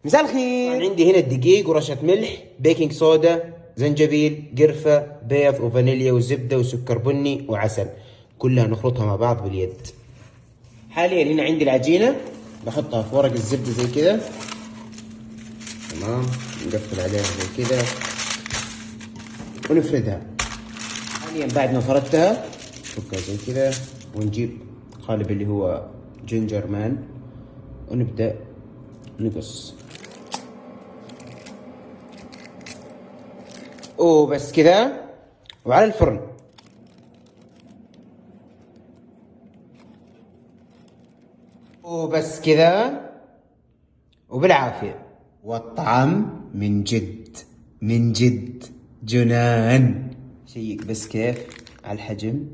مساء الخير. عندي هنا الدقيق ورشة ملح، بيكنج صودا، زنجبيل، قرفة، بيض وفانيليا وزبدة وسكر بني وعسل، كلها نخلطها مع بعض باليد. حاليا هنا عندي العجينة، بحطها في ورق الزبدة زي كذا، تمام، نقفل عليها زي كذا ونفردها. حاليا بعد ما فردتها نفكها زي كذا ونجيب قالب اللي هو جينجر مان ونبدأ نقص. وبس كذا وعلى الفرن. وبس كذا وبالعافية. والطعم من جد من جد جنان. شيك بس كيف على الحجم.